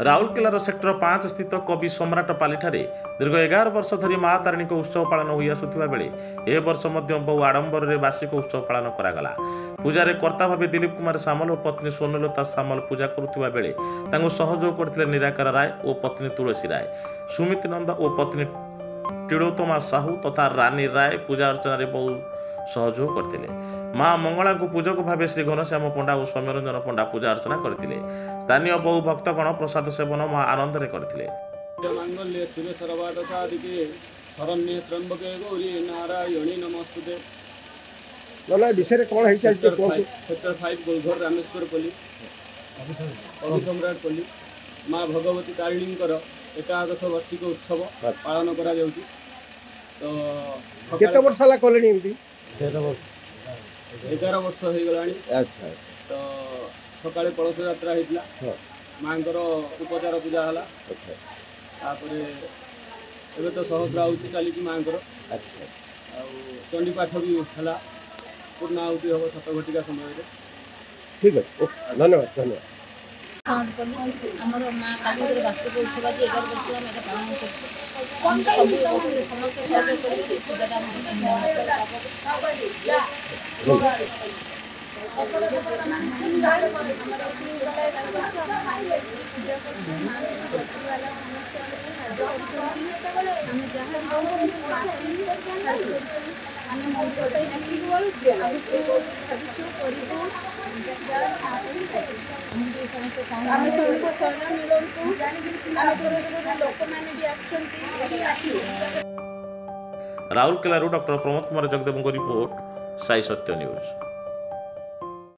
राउरकेलार sector 5 स्थित कवि सम्राट पालीठारे दीर्घ 11 वर्ष धरी माँ तारिणी उत्सव पालन हो आसुवा बेले ए वर्ष बहु आडंबर में वार्षिक उत्सव पालन करागला। पूजारे कर्ता भाव दिलीप कुमार सामल और पत्नी स्वर्णलता सामल पूजा करुवा बेले सहयोग करते निराकार राय और पत्नी तुलसी राय, सुमित नंद और पत्नी तिलोत्तमा साहू तथा रानी राय पूजा अर्चन बहु सहयोग करते। माँ मंगला को पूजक भाव श्री घनश्याम पंडा और सौम्यरंजन पंडा पूजा अर्चना करते। स्थानीय बहु भक्तगण प्रसाद सेवन माँ आनंद करते। मांगल्ये शिवे सर्वार्थसाधिके शरण्ये त्र्यंबके गौरी नारायणी नमस्तुते। विषय कौन है सेक्टर 5 गोलघर रामेश्वर पल्ली कवि सम्राट पल्ली माँ भगवती तारिणी एकादश वार्षिक उत्सव पालन करा जाउची। तो केते वर्ष हला कोलेनी एमती 11 वर्ष हो गलानी। अच्छा तो सकाळे कलश यात्रा हेतला मांकर उपचार पूजा हला। अच्छा तापरे एबे तो सहस्राहुति चली मांकर। अच्छा आ चंडी पाठ भी हला पूर्णाहुति हो 7 घटिका समय रे। ठीक है धन्यवाद धन्यवाद। आमर माँ काली वार्षिक उत्सव आज 11 वर्ष आम एटा पालन कर समस्त सहयोग कर राउरकेला डॉक्टर प्रमोद कुमार जगदेव रिपोर्ट साई सत्य न्यूज।